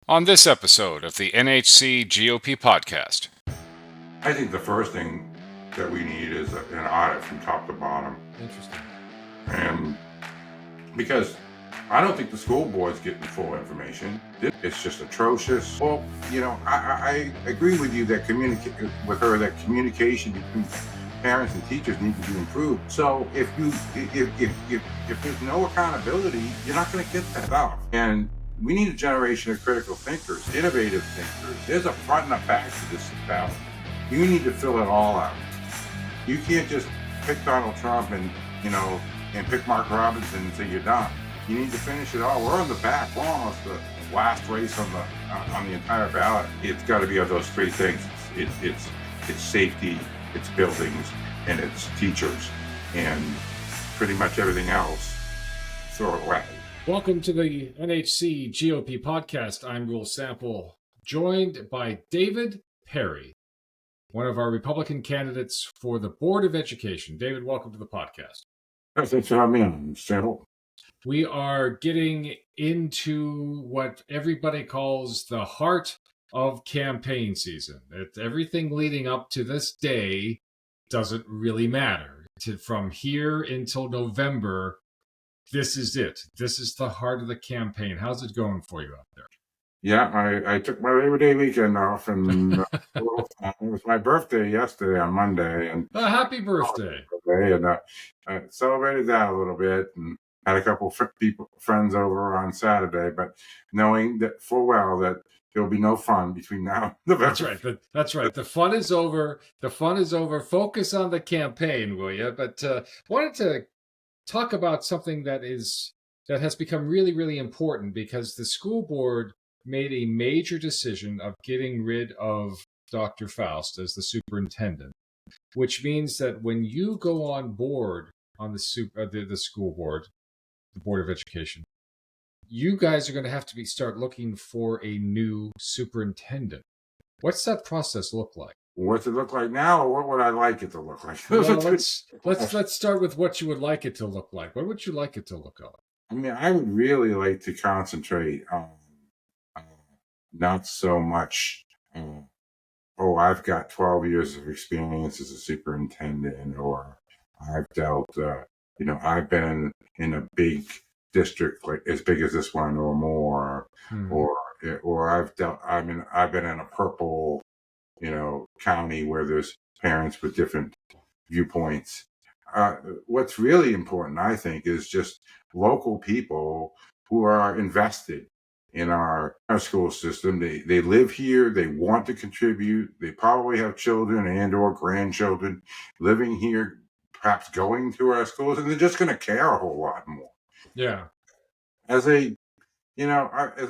On this episode of the NHC GOP podcast. I think the first thing that we need is an audit from top to bottom. Interesting. And because I don't think the school board's getting full information. It's just atrocious. Well, I agree with you that communication between parents and teachers need to be improved. So if there's no accountability, you're not going to get that stuff. And we need a generation of critical thinkers, innovative thinkers. There's a front and a back to this battle. You need to fill it all out. You can't just pick Donald Trump and pick Mark Robinson and say you're done. You need to finish it all. We're on the back. We're almost the last race on the entire ballot. It's got to be of those three things. It's safety, it's buildings, and it's teachers, and pretty much everything else, throw it away. Welcome to the NHC GOP podcast. I'm Will Sample, joined by David Perry, one of our Republican candidates for the Board of Education. David, welcome to the podcast. Thanks for having me on, Sample. We are getting into what everybody calls the heart of campaign season. Everything leading up to this day doesn't really matter. From here until November, this is it. This is the heart of the campaign. How's it going for you out there? Yeah, I took my Labor Day weekend off, and it was my birthday yesterday on Monday. And happy birthday! And I celebrated that a little bit, and had a couple friends over on Saturday. But knowing that full well that there'll be no fun between now and November. That's right. The fun is over. Focus on the campaign, will you? But wanted to talk about something that has become really, really important, because the school board made a major decision of getting rid of Dr. Faust as the superintendent, which means that when you go on board on the school board, the Board of Education, you guys are going to have to start looking for a new superintendent. What's that process look like? What's it look like now, or what would I like it to look like? Well, let's start with what you would like it to look like. What would you like it to look like? I mean, I would really like to concentrate on not so much, I've got 12 years of experience as a superintendent, or I've dealt, I've been in a big district, like as big as this one or more, or I've been in a purple, county where there's parents with different viewpoints. What's really important, I think, is just local people who are invested in our school system. They live here, they want to contribute, they probably have children and or grandchildren living here, perhaps going to our schools, and they're just going to care a whole lot more. Yeah. As a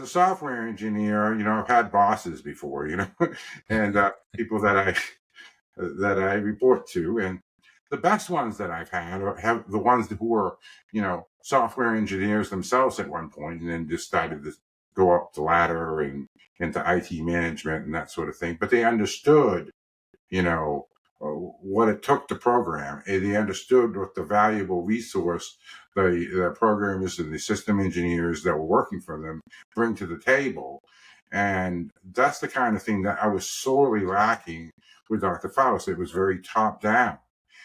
software engineer, I've had bosses before, and people that I report to, and the best ones that I've had have the ones who were, software engineers themselves at one point, and then decided to go up the ladder and into IT management and that sort of thing. But they understood, what it took to program. And they understood what the valuable resource the programmers and the system engineers that were working for them bring to the table. And that's the kind of thing that I was sorely lacking with Dr. Faust. It was very top down.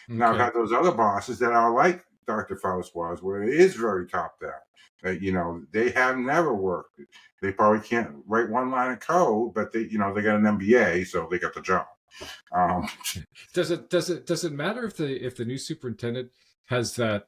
Okay. Now I've had those other bosses that are like Dr. Faust was, where it is very top down. They have never worked. They probably can't write one line of code, but they got an MBA, so they got the job. Does it matter if the new superintendent has that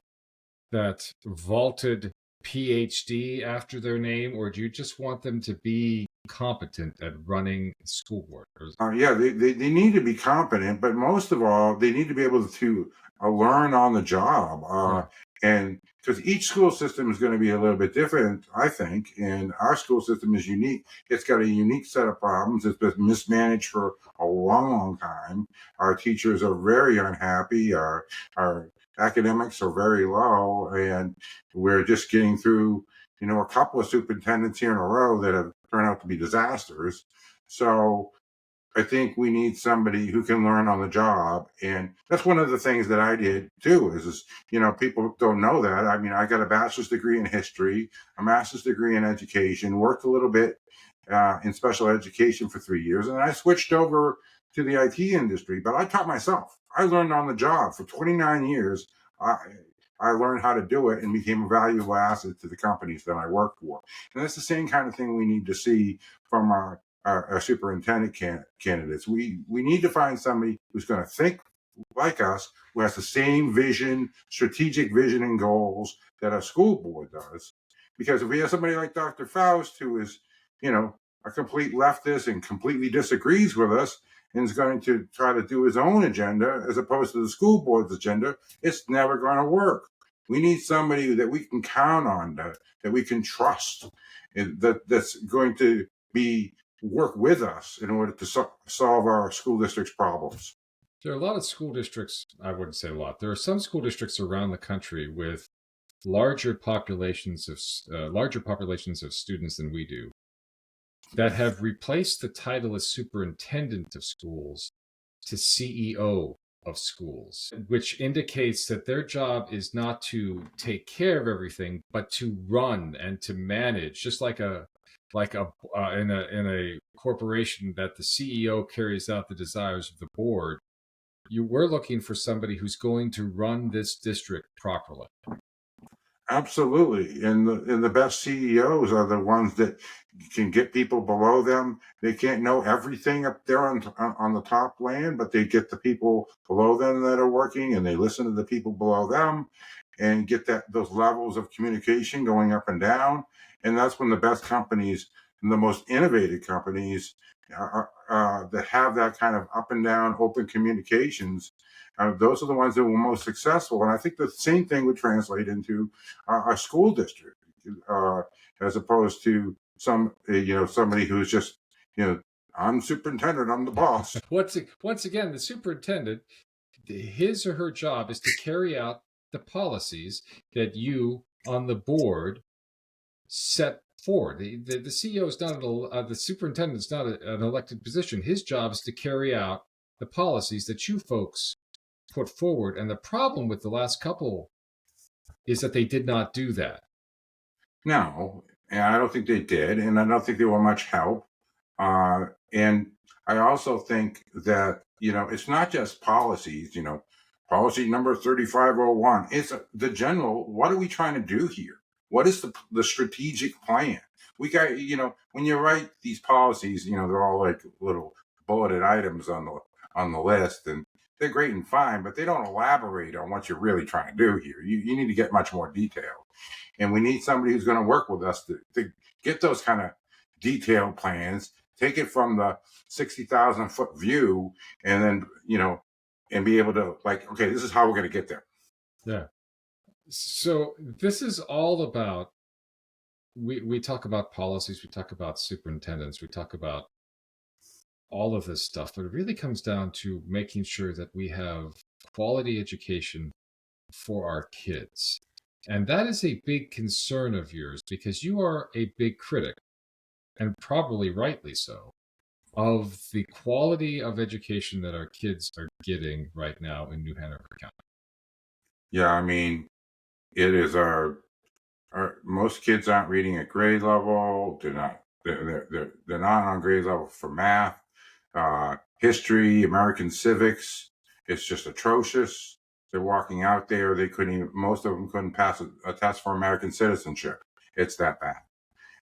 vaulted PhD after their name, or do you just want them to be competent at running the school board? They need to be competent, but most of all, they need to be able to learn on the job. And because each school system is going to be a little bit different, I think, and our school system is unique. It's got a unique set of problems. It's been mismanaged for a long, long time. Our teachers are very unhappy. Our academics are very low, and we're just getting through, a couple of superintendents here in a row that have turned out to be disasters. So I think we need somebody who can learn on the job. And that's one of the things that I did too, is people don't know that. I mean, I got a bachelor's degree in history, a master's degree in education, worked a little bit in special education for 3 years, and I switched over to the IT industry. But I taught myself. I learned on the job for 29 years. I, I learned how to do it and became a valuable asset to the companies that I work for. And that's the same kind of thing we need to see from our superintendent candidates. We need to find somebody who's going to think like us, who has the same vision, strategic vision and goals that a school board does. Because if we have somebody like Dr. Faust, who is, a complete leftist and completely disagrees with us and is going to try to do his own agenda as opposed to the school board's agenda, it's never going to work. We need somebody that we can count on, that we can trust, and that's going to work with us in order to solve our school district's problems. There are a lot of school districts, I wouldn't say a lot. There are some school districts around the country with larger populations of students than we do that have replaced the title as superintendent of schools to CEO of schools, which indicates that their job is not to take care of everything, but to run and to manage, just like in a corporation that the CEO carries out the desires of the board. You were looking for somebody who's going to run this district properly. Absolutely, and the best CEOs are the ones that can get people below them. They can't know everything up there on the top land, but they get the people below them that are working, and they listen to the people below them, and get those levels of communication going up and down. And that's when the best companies and the most innovative companies that have that kind of up and down open communications. Those are the ones that were most successful. And I think the same thing would translate into our school district, as opposed to somebody who's just, I'm superintendent, I'm the boss. Once again, the superintendent, his or her job is to carry out the policies that you on the board set forward. The CEO is not the superintendent is not an elected position. His job is to carry out the policies that you folks put forward. And the problem with the last couple is that they did not do that. No, and I don't think they did, and I don't think they were much help. And I also think that it's not just policies. Policy number 3501. It's the general. What are we trying to do here? What is the strategic plan? We got when you write these policies, they're all like little bulleted items on the list, and they're great and fine, but they don't elaborate on what you're really trying to do here. You need to get much more detail. And we need somebody who's going to work with us to get those kind of detailed plans, take it from the 60,000 foot view, and then, and be able to okay, this is how we're going to get there. Yeah. So this is all about, we talk about policies, we talk about superintendents, we talk about all of this stuff, but it really comes down to making sure that we have quality education for our kids. And that is a big concern of yours because you are a big critic, and probably rightly so, of the quality of education that our kids are getting right now in New Hanover County. Yeah, I mean, it is our most kids aren't reading at grade level. They're not on grade level for math, history, American civics. It's just atrocious. They're walking out there. Most of them couldn't pass a test for American citizenship. It's that bad.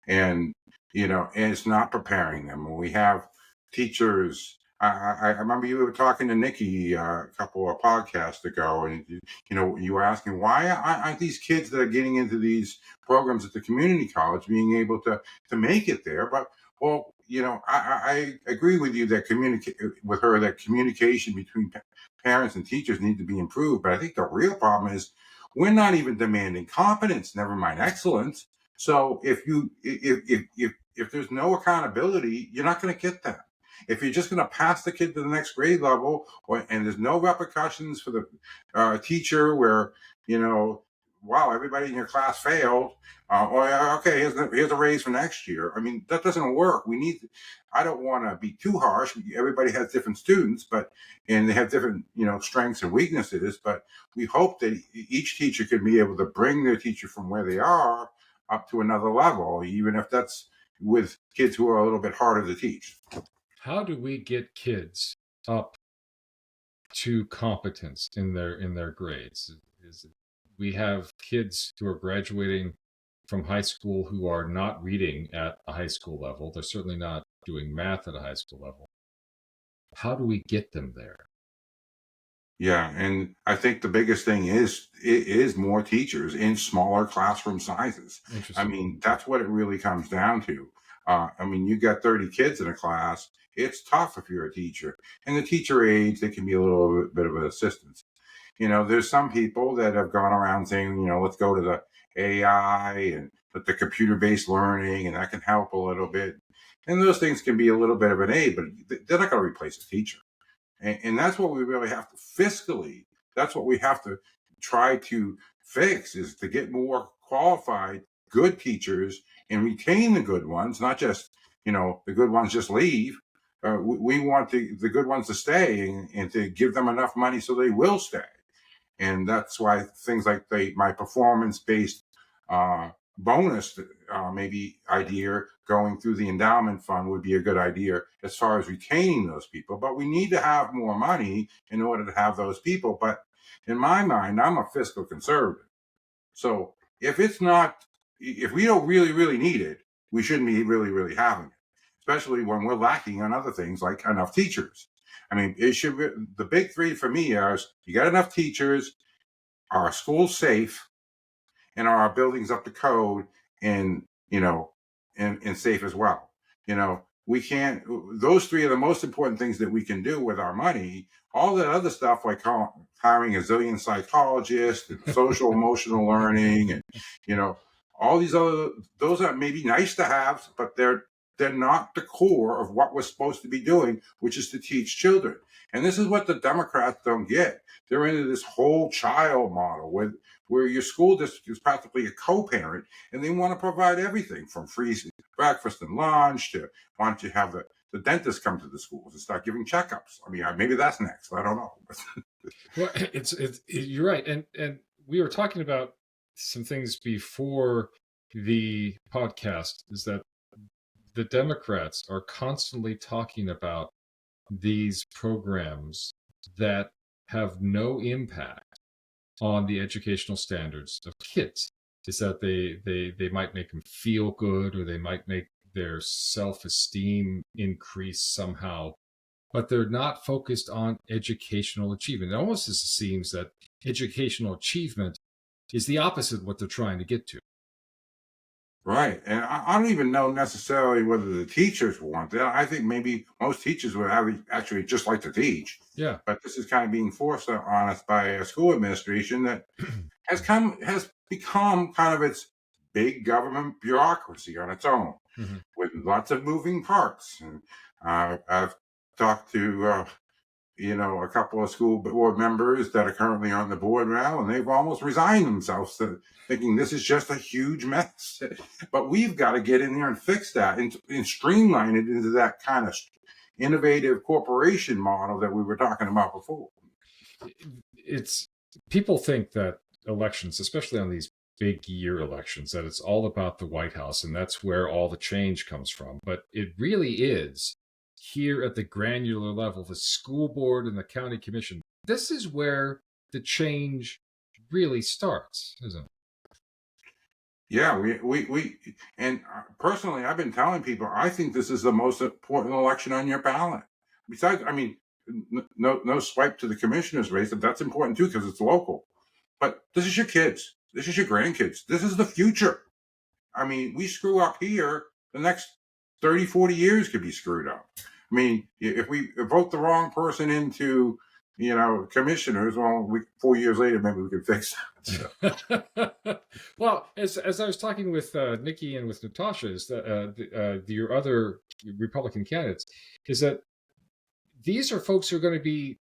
And, and it's not preparing them. When we have teachers, I remember you were talking to Nikki a couple of podcasts ago, and, you were asking, why aren't these kids that are getting into these programs at the community college being able to make it there? But, well, I agree with you that communication between parents and teachers need to be improved. But I think the real problem is we're not even demanding competence, never mind excellence. So if there's no accountability, you're not going to get that. If you're just going to pass the kid to the next grade level, and there's no repercussions for the teacher, where wow, everybody in your class failed, okay, here's a raise for next year. I mean, that doesn't work. I don't want to be too harsh. Everybody has different students, and they have different strengths and weaknesses. But we hope that each teacher can be able to bring their teacher from where they are up to another level, even if that's with kids who are a little bit harder to teach. How do we get kids up to competence in their grades? We have kids who are graduating from high school who are not reading at a high school level. They're certainly not doing math at a high school level. How do we get them there? Yeah, and I think the biggest thing is more teachers in smaller classroom sizes. I Interesting. mean, that's what it really comes down to. I mean, you got 30 kids in a class. It's tough if you're a teacher, and the teacher aides, they can be a little bit of an assistance. There's some people that have gone around saying, let's go to the AI and the computer-based learning, and that can help a little bit. And those things can be a little bit of an aid, but they're not going to replace a teacher. And that's what we really have to fiscally, that's what we have to try to fix, is to get more qualified, good teachers and retain the good ones, not just, the good ones just leave. We want the good ones to stay and to give them enough money so they will stay. And that's why things like my performance-based bonus maybe idea going through the endowment fund would be a good idea as far as retaining those people. But we need to have more money in order to have those people. But in my mind, I'm a fiscal conservative. So if we don't really, really need it, we shouldn't be really, really having it, especially when we're lacking on other things like enough teachers. I mean, the big three for me are: you got enough teachers, are our schools safe, and are our buildings up to code, and and safe as well. We can't. Those three are the most important things that we can do with our money. All that other stuff, like hiring a zillion psychologists, and social emotional learning, and all these those are maybe nice to have, but they're not the core of what we're supposed to be doing, which is to teach children. And this is what the Democrats don't get. They're into this whole child model where your school district is practically a co-parent, and they want to provide everything from free breakfast and lunch to why don't you have the dentist come to the schools and start giving checkups. I mean, maybe that's next. I don't know. Well, you're right, and we were talking about some things before the podcast. Is that the Democrats are constantly talking about these programs that have no impact on the educational standards of kids. Is that they might make them feel good, or they might make their self-esteem increase somehow, but they're not focused on educational achievement. It almost seems that educational achievement is the opposite of what they're trying to get to. Right. And I don't even know necessarily whether the teachers want that. I think maybe most teachers would actually just like to teach. Yeah. But this is kind of being forced on us by a school administration that has become kind of its big government bureaucracy on its own, with lots of moving parts. And I've talked to a couple of school board members that are currently on the board now, and they've almost resigned themselves to thinking this is just a huge mess. But we've got to get in there and fix that and streamline it into that kind of innovative corporation model that we were talking about before. It's people think that elections, especially on these big year elections, that it's all about the White House and that's where all the change comes from. But it really is here at the granular level, the school board and the county commission. This is where the change really starts, isn't it? Yeah, we and personally, I've been telling people I think this is the most important election on your ballot. Besides, I mean, no swipe to the commissioner's race, and that's important too because it's local. But this is your kids, this is your grandkids, this is the future. I mean, we screw up here, the next 30, 40 years could be screwed up. I mean, if we vote the wrong person into, commissioners, well, 4 years later, maybe we can fix that. Well, as I was talking with Nikki and with Natasha, is that your other Republican candidates, is that these are folks who are going to be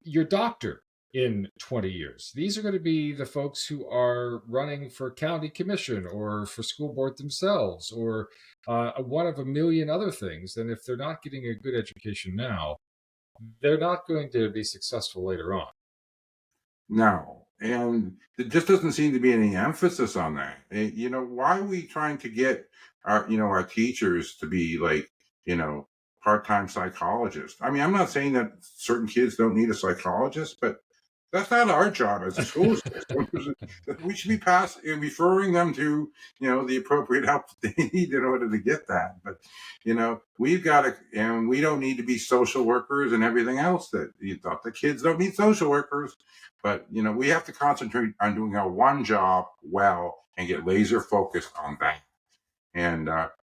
your doctor in 20 years. These are going to be the folks who are running for county commission or for school board themselves, or one of a million other things. And if they're not getting a good education now, they're not going to be successful later on. No. And there just doesn't seem to be any emphasis on that. Why are we trying to get our teachers to be like, part-time psychologists. I mean, I'm not saying that certain kids don't need a psychologist, but that's not our job as a school system. We should be referring them to, the appropriate help they need in order to get that. But, we've got to, and we don't need to be social workers and everything else that you thought the kids don't need social workers. But, we have to concentrate on doing our one job well and get laser focused on that. And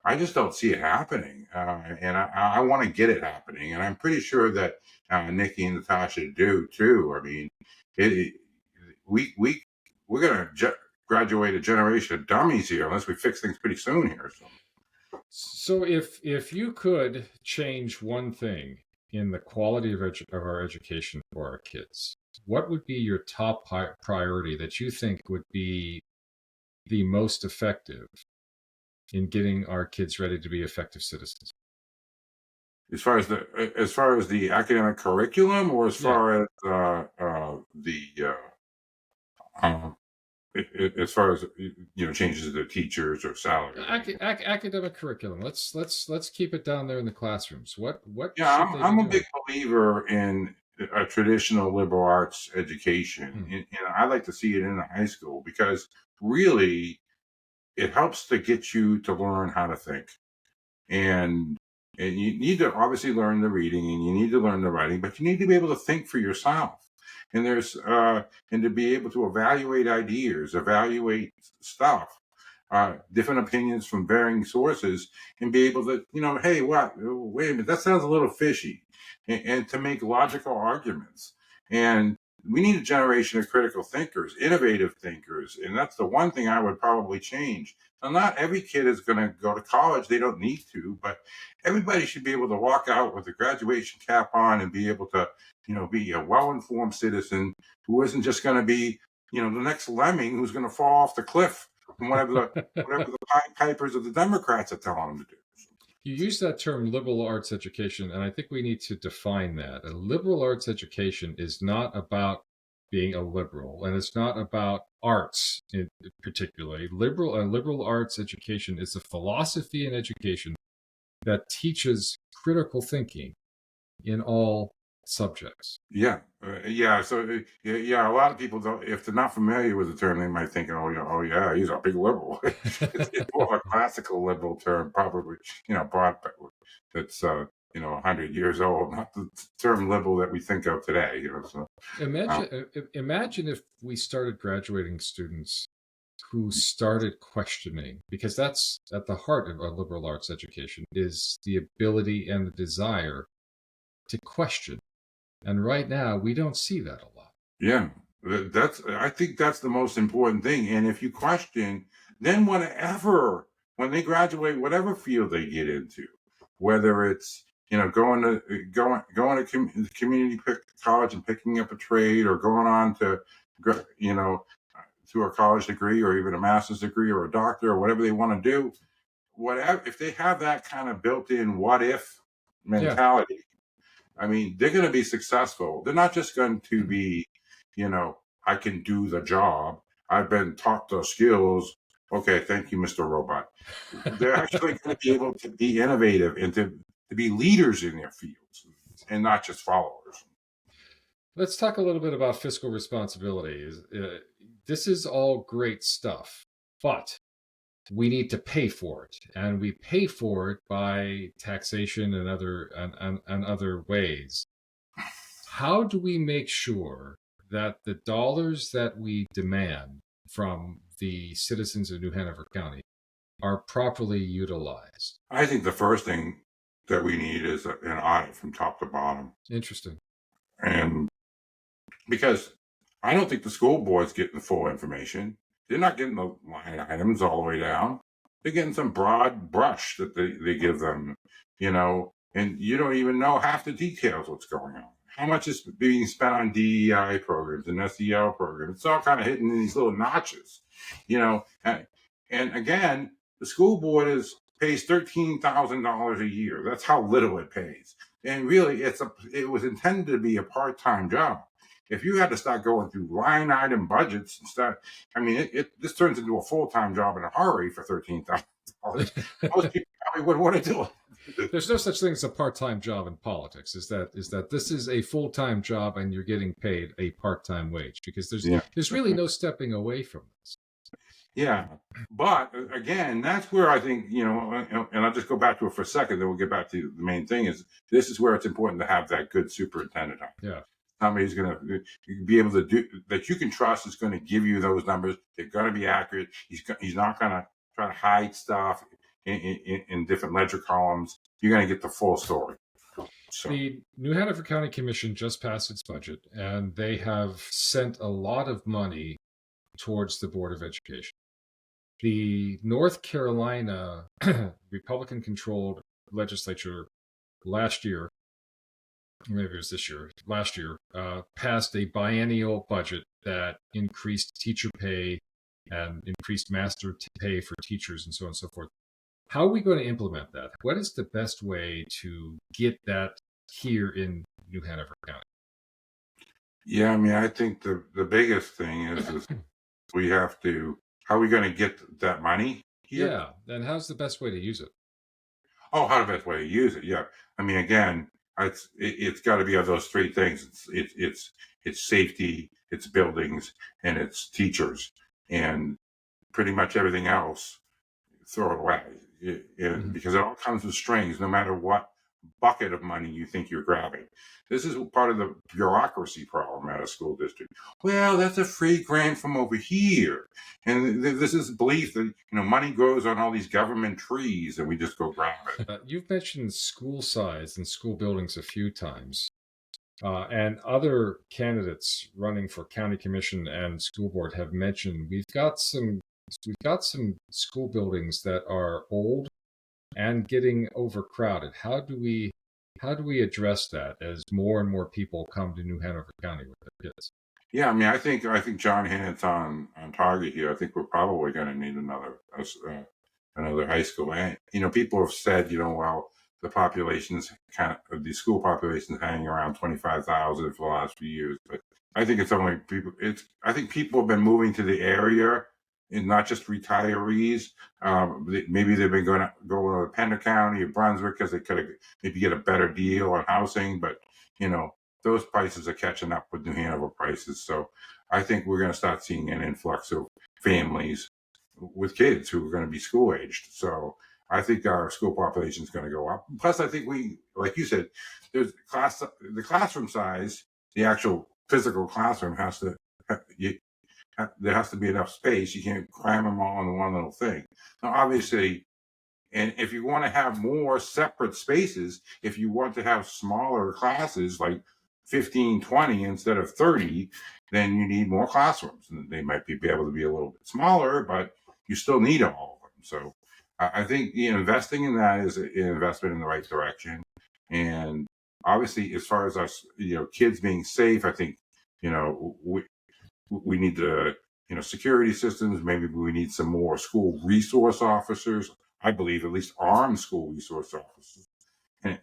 I just don't see it happening. And I want to get it happening. And I'm pretty sure that Nikki and Natasha do too. I mean, it, we're going to graduate a generation of dummies here unless we fix things pretty soon here. So if you could change one thing in the quality of our education for our kids, what would be your top priority that you think would be the most effective in getting our kids ready to be effective citizens? As far as the academic curriculum, or as far as as far as changes to the teachers or salary? Academic curriculum. Let's keep it down there in the classrooms. What Yeah, should they I'm be a doing? big believer in a traditional liberal arts education, and I like to see it in the high school because really it helps to get you to learn how to think. And you need to obviously learn the reading and you need to learn the writing, but you need to be able to think for yourself. And and to be able to evaluate ideas, evaluate stuff, different opinions from varying sources, and be able to, hey, wait a minute, that sounds a little fishy, and to make logical arguments. And we need a generation of critical thinkers, innovative thinkers, and that's the one thing I would probably change. Now, not every kid is going to go to college; they don't need to, but everybody should be able to walk out with a graduation cap on and be able to, be a well-informed citizen who isn't just going to be, the next lemming who's going to fall off the cliff from whatever the Pied Pipers of the Democrats are telling them to do. You use that term liberal arts education, and I think we need to define that. A liberal arts education is not about being a liberal, and it's not about arts particularly. Liberal arts education is a philosophy in education that teaches critical thinking in all subjects. Yeah, yeah. So yeah, a lot of people don't. If they're not familiar with the term, they might think, oh yeah, he's a big liberal. It's more of a classical liberal term, probably. Broad. That's 100 years old, not the term liberal that we think of today. So Imagine if we started graduating students who started questioning, because that's at the heart of a liberal arts education, is the ability and the desire to question. And right now, we don't see that a lot. Yeah, I think that's the most important thing. And if you question, then when they graduate, whatever field they get into, whether it's going to community college and picking up a trade, or going on to to a college degree, or even a master's degree, or a doctor, or whatever they want to do, whatever, if they have that kind of built-in what if mentality. Yeah. I mean, they're going to be successful. They're not just going to be, I can do the job. I've been taught the skills. Okay, thank you, Mr. Robot. They're actually going to be able to be innovative and to be leaders in their fields and not just followers. Let's talk a little bit about fiscal responsibility. This is all great stuff, but we need to pay for it, and we pay for it by taxation and other ways. How do we make sure that the dollars that we demand from the citizens of New Hanover County are properly utilized? I think the first thing that we need is an audit from top to bottom. Interesting. And because I don't think the school board's getting the full information. They're not getting the line items all the way down. They're getting some broad brush that they give them, and you don't even know half the details what's going on. How much is being spent on DEI programs and SEL programs? It's all kind of hidden in these little notches, and again, the school board pays $13,000 a year. That's how little it pays. And really, it was intended to be a part-time job. If you had to start going through line item budgets and stuff, I mean, this turns into a full-time job in a hurry for $13,000 Most people probably wouldn't want to do it. There's no such thing as a part-time job in politics. Is that this is a full-time job and you're getting paid a part-time wage, because Yeah. there's really no stepping away from this. Yeah. But again, that's where I think, and I'll just go back to it for a second, then we'll get back to the main thing is this is where it's important to have that good superintendent. Yeah. Somebody's going to be able to do that you can trust is going to give you those numbers. They're going to be accurate. He's not going to try to hide stuff in different ledger columns. You're going to get the full story. So. The New Hanover County Commission just passed its budget, and they have sent a lot of money towards the Board of Education. The North Carolina Republican-controlled legislature last year, maybe it was this year, last year, passed a biennial budget that increased teacher pay and increased master pay for teachers and so on and so forth. How are we going to implement that? What is the best way to get that here in New Hanover County? Yeah, I mean, I think the biggest thing is we have to, how are we going to get that money here? Yeah, and how's the best way to use it? Oh, how the best way to use it? Yeah, I mean, again, it's got to be of those three things. It's safety, it's buildings, and it's teachers, and pretty much everything else, throw it away. Because it all comes with strings, no matter what bucket of money you think you're grabbing. This is part of the bureaucracy problem at a school district. Well, that's a free grant from over here. And this is belief that, money grows on all these government trees and we just go grab it. You've mentioned school size and school buildings a few times. And other candidates running for county commission and school board have mentioned we've got some school buildings that are old and getting overcrowded. How do we address that as more and more people come to New Hanover County with their kids? Yeah, I mean, I think John Hannett's on target here. I think we're probably going to need another high school. And people have said, well, the population's the school population's hanging around 25,000 for the last few years, but I think it's only people. I think people have been moving to the area, and not just retirees. Maybe they've been going to Pender County or Brunswick because they could maybe get a better deal on housing. But those prices are catching up with New Hanover prices. So I think we're going to start seeing an influx of families with kids who are going to be school aged. So I think our school population is going to go up. Plus, I think like you said, there's the classroom size, the actual physical classroom there has to be enough space. You can't cram them all into one little thing. Now, obviously, and if you want to have more separate spaces, if you want to have smaller classes like 15, 20 instead of 30, then you need more classrooms. And they might be able to be a little bit smaller, but you still need all of them. So I think investing in that is an investment in the right direction. And obviously, as far as us, kids being safe, I think, we need the security systems. Maybe we need some more school resource officers. I believe at least armed school resource officers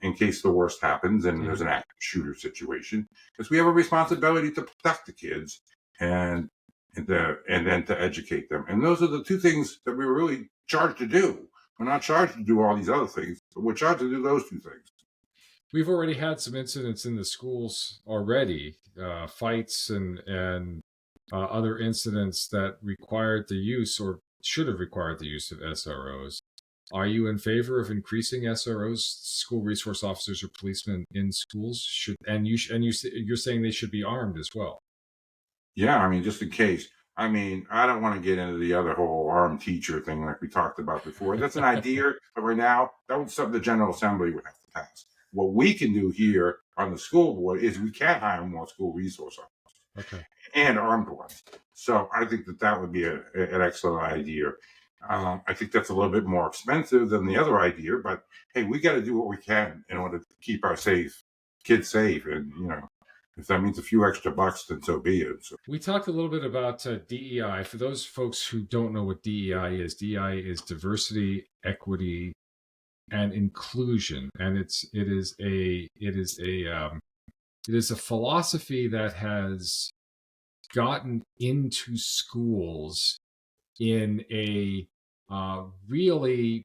in case the worst happens and there's an active shooter situation, because we have a responsibility to protect the kids and then to educate them. And those are the two things that we're really charged to do. We're not charged to do all these other things, but we're charged to do those two things. We've already had some incidents in the schools already, fights and other incidents that required the use or should have required the use of SROs. Are you in favor of increasing SROs, school resource officers or policemen in schools? You're saying they should be armed as well? Yeah, I mean, just in case. I mean, I don't want to get into the other whole armed teacher thing like we talked about before. That's an idea, but right now, that would something the General Assembly would have to pass. What we can do here on the school board is we can hire more school resource officers. Okay. And armed ones. So I think that would be an excellent idea. I think that's a little bit more expensive than the other idea, but hey, we got to do what we can in order to keep our kids safe. And, if that means a few extra bucks, then so be it. So. We talked a little bit about DEI. For those folks who don't know what DEI is diversity, equity, and inclusion. And it is a philosophy that has gotten into schools in a really,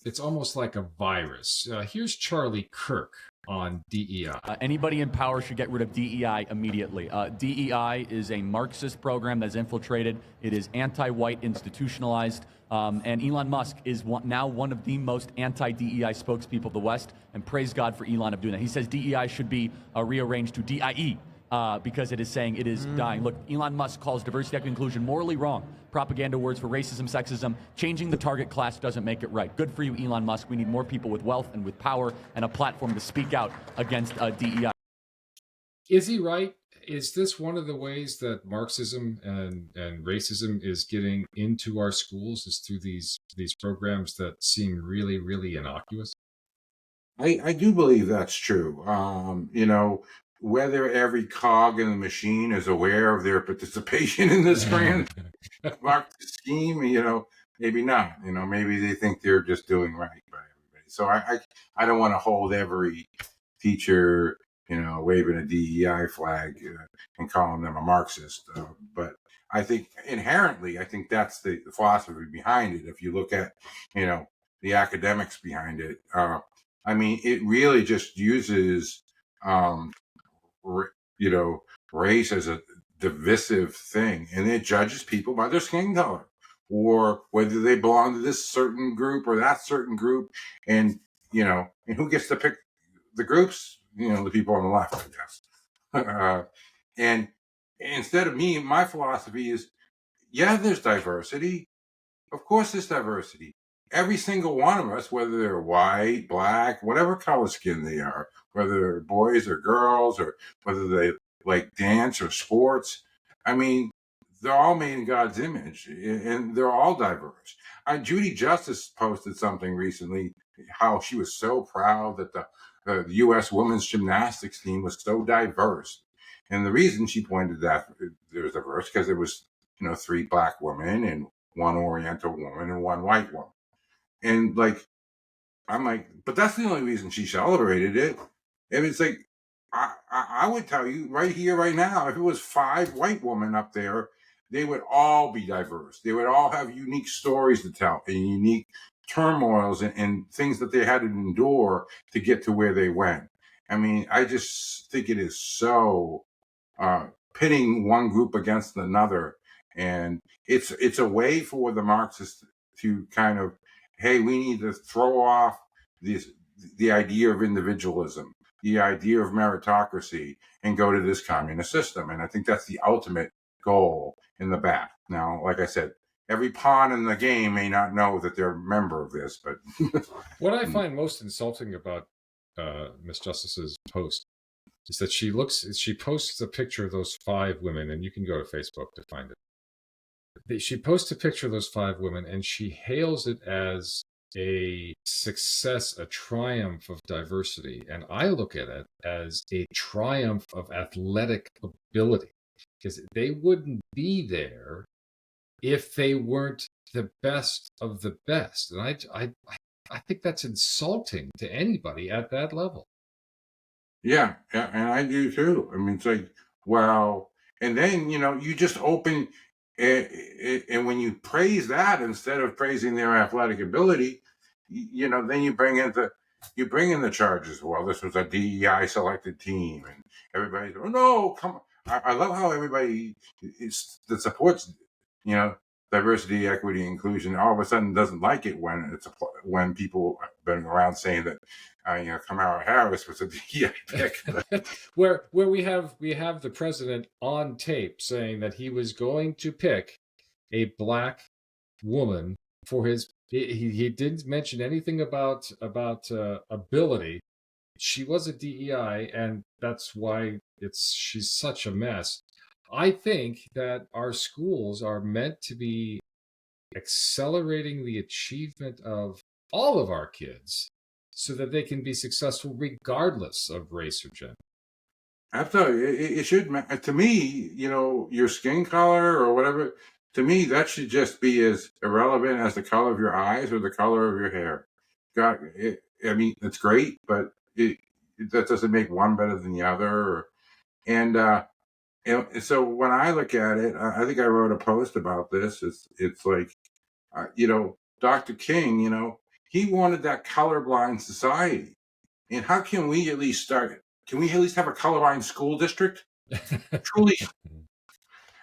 it's almost like a virus. Here's Charlie Kirk on DEI. Anybody in power should get rid of DEI immediately. DEI is a Marxist program that's infiltrated. It is anti-white, institutionalized, and Elon Musk is now one of the most anti-DEI spokespeople of the West, and praise God for Elon of doing that. He says DEI should be rearranged to DIE. Because it is saying it is dying. Look, Elon Musk calls diversity, equity, inclusion morally wrong. Propaganda words for racism, sexism. Changing the target class doesn't make it right. Good for you, Elon Musk. We need more people with wealth and with power and a platform to speak out against DEI. Is he right? Is this one of the ways that Marxism and racism is getting into our schools, is through these programs that seem really, really innocuous? I do believe that's true. Whether every cog in the machine is aware of their participation in this grand Marxist scheme, maybe not. Maybe they think they're just doing right by everybody. So I don't want to hold every teacher, waving a DEI flag and calling them a Marxist. But I think inherently, that's the philosophy behind it. If you look at, the academics behind it, it really just uses, race as a divisive thing, and it judges people by their skin color or whether they belong to this certain group or that certain group, and and who gets to pick the groups? The people on the left, I guess. And instead of my philosophy is, yeah, there's diversity. Of course, there's diversity. Every single one of us, whether they're white, black, whatever color skin they are, whether they're boys or girls, or whether they like dance or sports, they're all made in God's image, and they're all diverse. Judy Justice posted something recently, how she was so proud that the U.S. women's gymnastics team was so diverse. And the reason she pointed that it was diverse, because it was, 3 black women and 1 Oriental woman and 1 white woman. And I'm like, but that's the only reason she celebrated it. And it's like, I would tell you right here, right now, if it was 5 white women up there, they would all be diverse. They would all have unique stories to tell and unique turmoils and things that they had to endure to get to where they went. I just think it is so pitting one group against another. And it's a way for the Marxists to kind of, hey, we need to throw off the idea of individualism, the idea of meritocracy, and go to this communist system. And I think that's the ultimate goal in the back. Now, like I said, every pawn in the game may not know that they're a member of this, but what I find most insulting about Miss Justice's post is that she posts a picture of those 5 women, and you can go to Facebook to find it. She posts a picture of those 5 women, and she hails it as a success, a triumph of diversity. And I look at it as a triumph of athletic ability, because they wouldn't be there if they weren't the best of the best. And I think that's insulting to anybody at that level. Yeah, and I do too. It's like, wow. And then, you just open, and when you praise that instead of praising their athletic ability, then you bring in the charges. Well, this was a DEI selected team, and everybody's, oh no, come on. I love how everybody that supports, diversity, equity, inclusion, all of a sudden doesn't like it when people have been around saying that, Kamala Harris was a DEI pick. where we have the president on tape saying that he was going to pick a black woman for his. He didn't mention anything about ability. She was a DEI, and that's why she's such a mess. I think that our schools are meant to be accelerating the achievement of all of our kids so that they can be successful regardless of race or gender. Absolutely. It should, to me, your skin color or whatever, to me, that should just be as irrelevant as the color of your eyes or the color of your hair. It's great, but that doesn't make one better than the other. And so when I look at it, I think I wrote a post about this. It's like, Dr. King, he wanted that colorblind society. And how can we at least start? Can we at least have a colorblind school district? Truly,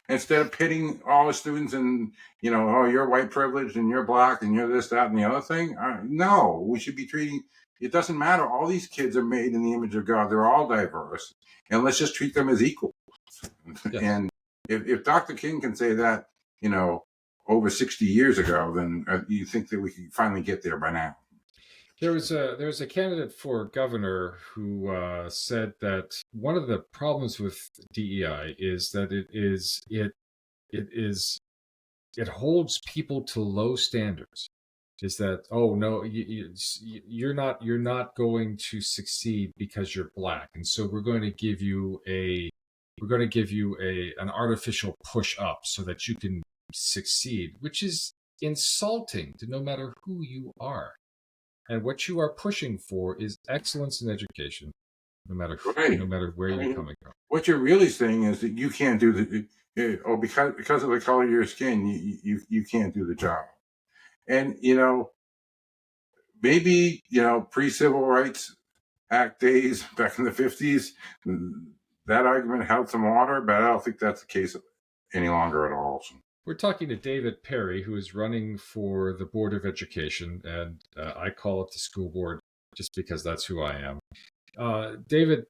instead of pitting all the students and, oh, you're white privileged and you're black and you're this, that, and the other thing. No, we should be treating, it doesn't matter. All these kids are made in the image of God. They're all diverse. And let's just treat them as equal. Yes. And if Dr. King can say that, over 60 years ago, then you think that we could finally get there by now. There was a candidate for governor who said that one of the problems with DEI is that it holds people to low standards. Is that, oh no, you're not going to succeed because you're black, and so we're going to give you an artificial push up so that you can succeed, which is insulting to no matter who you are. And what you are pushing for is excellence in education, no matter where you're coming from. What you're really saying is that you can't do because of the color of your skin, you can't do the job. And maybe pre-Civil Rights Act days back in the 50s, that argument held some water, but I don't think that's the case any longer at all. We're talking to David Perry, who is running for the Board of Education, and I call it the school board just because that's who I am. David,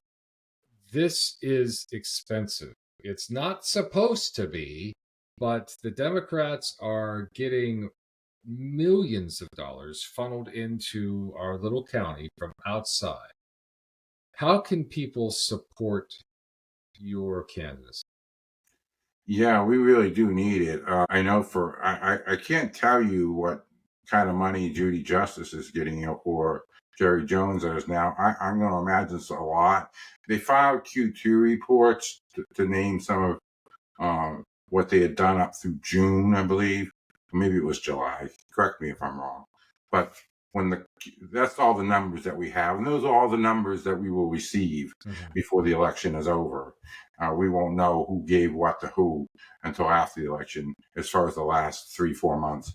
this is expensive. It's not supposed to be, but the Democrats are getting millions of dollars funneled into our little county from outside. How can people support your candidacy? Yeah, we really do need it. I know I can't tell you what kind of money Judy Justice is getting or Jerry Jones is now. I'm going to imagine it's a lot. They filed Q2 reports to name some of what they had done up through June, I believe. Maybe it was July. Correct me if I'm wrong. But that's all the numbers that we have, and those are all the numbers that we will receive before the election is over. We won't know who gave what to who until after the election, as far as the last 3-4 months.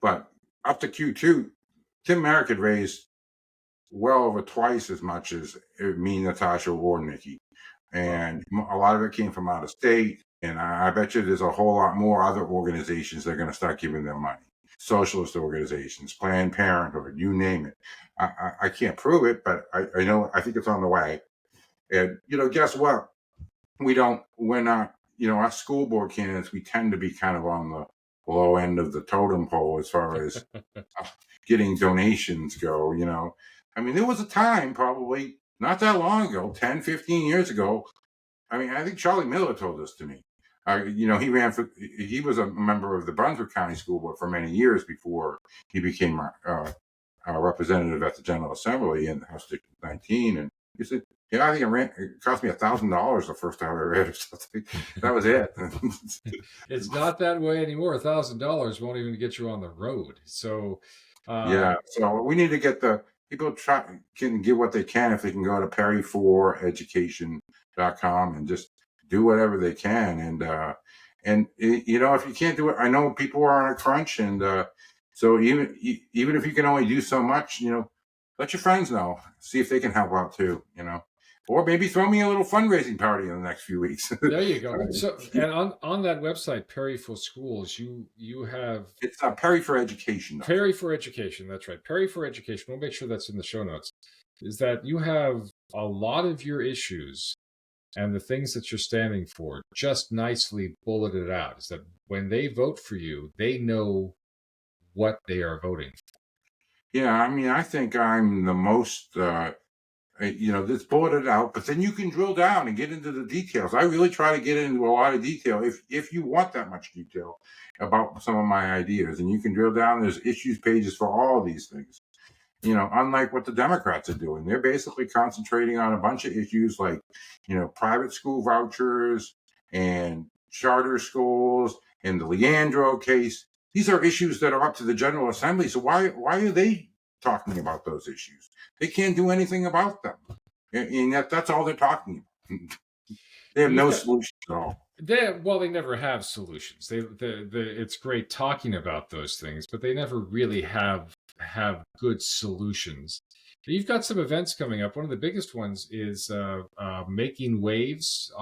But up to Q2, Tim Merrick had raised well over twice as much as me, Natasha, or Nikki, and a lot of it came from out of state. And I bet you there's a whole lot more other organizations that are going to start giving them money. Socialist organizations, Planned Parenthood, you name it. I can't prove it, but I know, I think it's on the way. And, guess what? We're not, us school board candidates, we tend to be kind of on the low end of the totem pole as far as getting donations go, I mean, there was a time probably not that long ago, 10, 15 years ago. I mean, I think Charlie Miller told this to me. He was a member of the Brunswick County School Board for many years before he became a representative at the General Assembly in House District 19. And he said, I think it cost me $1,000 the first time I read it. Something. That was it. It's not that way anymore. $1,000 won't even get you on the road. So, so we need to get people can give what they can if they can go to perry4education.com and just do whatever they can. And if you can't do it, I know people are on a crunch. And so even if you can only do so much, let your friends know, see if they can help out too, or maybe throw me a little fundraising party in the next few weeks. There you go. So, and on that website, Perry for Schools, you have... It's Perry for Education. Perry for Education, that's right. Perry for Education, we'll make sure that's in the show notes, is that you have a lot of your issues and the things that you're standing for just nicely bulleted out. Is that when they vote for you, they know what they are voting for. Yeah, I mean, I think I'm the most... that's bulleted out, but then you can drill down and get into the details. I really try to get into a lot of detail if you want that much detail about some of my ideas, and you can drill down. There's issues pages for all of these things. Unlike what the Democrats are doing, they're basically concentrating on a bunch of issues like, private school vouchers and charter schools and the Leandro case. These are issues that are up to the General Assembly. So why are they talking about those issues? They can't do anything about them, and yet that's all they're talking about. They have We've no got- solution at all. They never have solutions. It's great talking about those things, but they never really have good solutions. You've got some events coming up. One of the biggest ones is making waves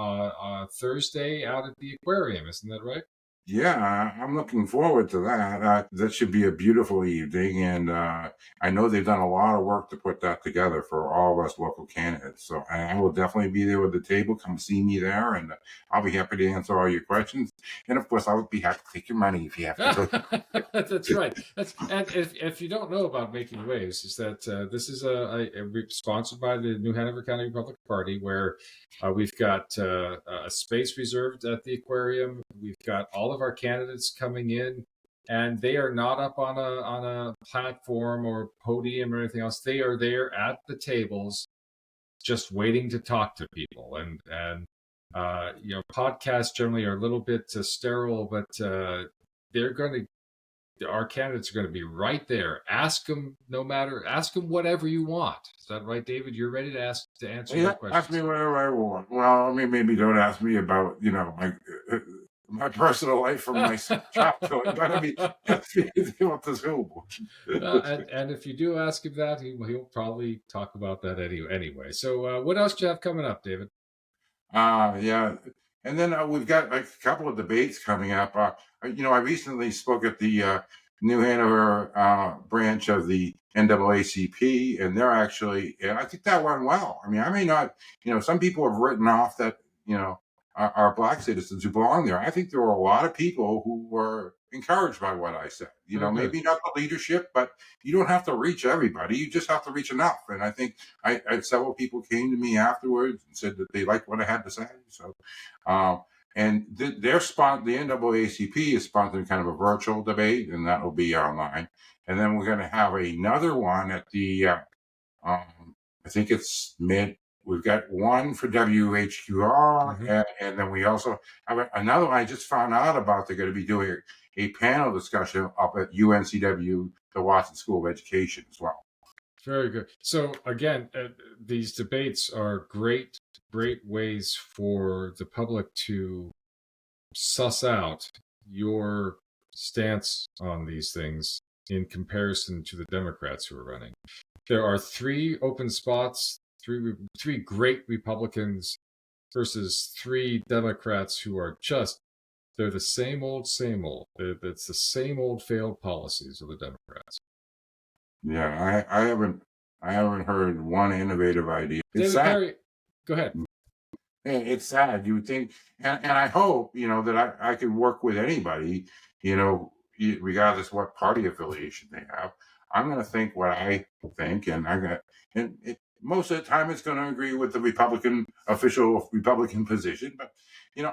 Thursday out at the aquarium. Isn't that right? Yeah, I'm looking forward to that. That should be a beautiful evening, and I know they've done a lot of work to put that together for all of us local candidates. So I will definitely be there with the table. Come see me there, and I'll be happy to answer all your questions. And of course, I would be happy to take your money if you have to. That's right. And if you don't know about Making Waves, is that this is sponsored by the New Hanover County Republican Party, where we've got a space reserved at the aquarium. We've got all of our candidates coming in, and they are not up on a platform or podium or anything else. They are there at the tables, just waiting to talk to people. And podcasts generally are a little bit sterile, but our candidates are going to be right there. Ask them whatever you want. Is that right, David? You're ready to answer Yeah, your questions. ask me whatever I want. Well, I mean, maybe don't ask me about my personal life from my childhood, but I mean, ask me about the school board. And if you do ask him that, he'll probably talk about that anyway. So what else do you have coming up, David? Yeah. And then we've got like a couple of debates coming up. I recently spoke at the New Hanover branch of the NAACP, and I think that went well. I mean, I may not, some people have written off that, are Black citizens who belong there. I think there were a lot of people who were encouraged by what I said. Maybe not the leadership, but you don't have to reach everybody. You just have to reach enough. And I think several people came to me afterwards and said that they liked what I had to say. So, and the NAACP is sponsoring kind of a virtual debate, and that will be online. And then we're going to have another one at the, I think it's we've got one for WHQR, and then we also have another one I just found out about. They're going to be doing a panel discussion up at UNCW, the Watson School of Education, as well. Very good. So again, these debates are great ways for the public to suss out your stance on these things in comparison to the Democrats who are running. There are 3 open spots, three great Republicans versus 3 Democrats who are they're the same old. It's the same old failed policies of the Democrats. Yeah, I haven't heard one innovative idea. It's sad. Perry, go ahead. It's sad. You would think, and I hope, that I could work with anybody, regardless of what party affiliation they have. I'm going to think what I think, and most of the time it's going to agree with the official Republican position. But,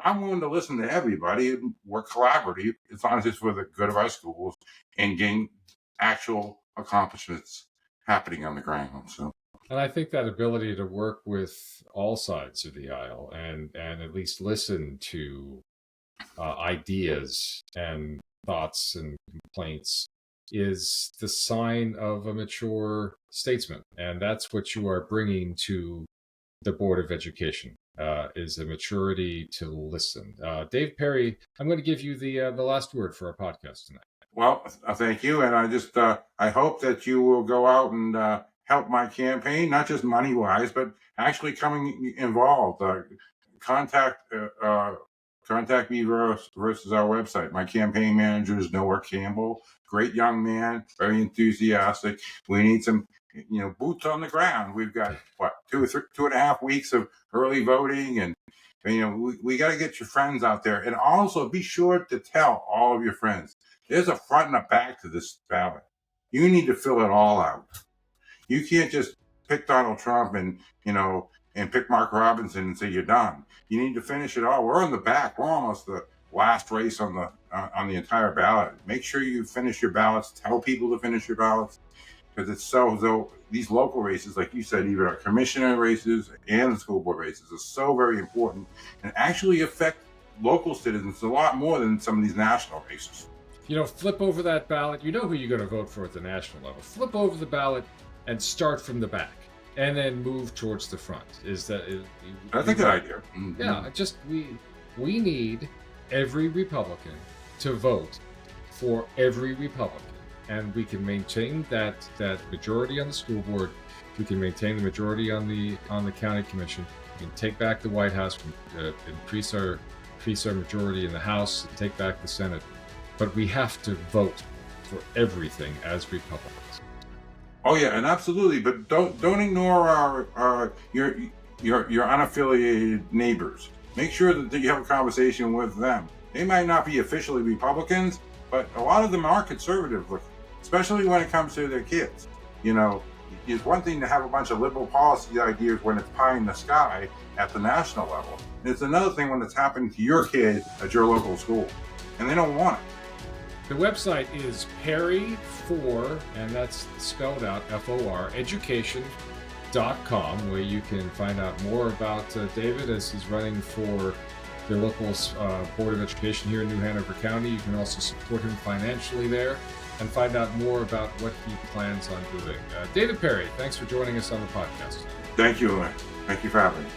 I'm willing to listen to everybody and work collaborative as long as it's for the good of our schools and gain actual accomplishments happening on the ground. So. And I think that ability to work with all sides of the aisle and at least listen to ideas and thoughts and complaints is the sign of a mature statesman. And that's what you are bringing to the Board of Education, is a maturity to listen. Dave Perry, I'm going to give you the last word for our podcast tonight. Well, thank you. And I just, I hope that you will go out and help my campaign, not just money-wise, but actually coming involved. Contact me versus our website. My campaign manager is Noah Campbell. Great young man, very enthusiastic. We need some, boots on the ground. We've got, 2.5 weeks of early voting, and we got to get your friends out there. And also be sure to tell all of your friends. There's a front and a back to this ballot. You need to fill it all out. You can't just pick Donald Trump and pick Mark Robinson and say you're done. You need to finish it all. We're on the back. We're almost the last race on the entire ballot. Make sure you finish your ballots. Tell people to finish your ballots, because it's though these local races, like you said, even our commissioner races and the school board races, are so very important and actually affect local citizens a lot more than some of these national races. Flip over that ballot. You know who you're going to vote for at the national level. Flip over the ballot and start from the back and then move towards the front. That's a good idea. Mm-hmm. Yeah, just we need every Republican to vote for every Republican, and we can maintain that majority on the school board. We can maintain the majority on the county commission. We can take back the White House, increase our majority in the House, and take back the Senate. But we have to vote for everything as Republicans. Oh yeah, and absolutely. But don't ignore your unaffiliated neighbors. Make sure that you have a conversation with them. They might not be officially Republicans, but a lot of them are conservative, especially when it comes to their kids. You know, it's one thing to have a bunch of liberal policy ideas when it's pie in the sky at the national level. It's another thing when it's happening to your kid at your local school, and they don't want it. The website is Perry4, and that's spelled out FOR, education.com, where you can find out more about David as he's running for the local Board of Education here in New Hanover County. You can also support him financially there and find out more about what he plans on doing. David Perry, thanks for joining us on the podcast. Thank you, Lynn. Thank you for having me.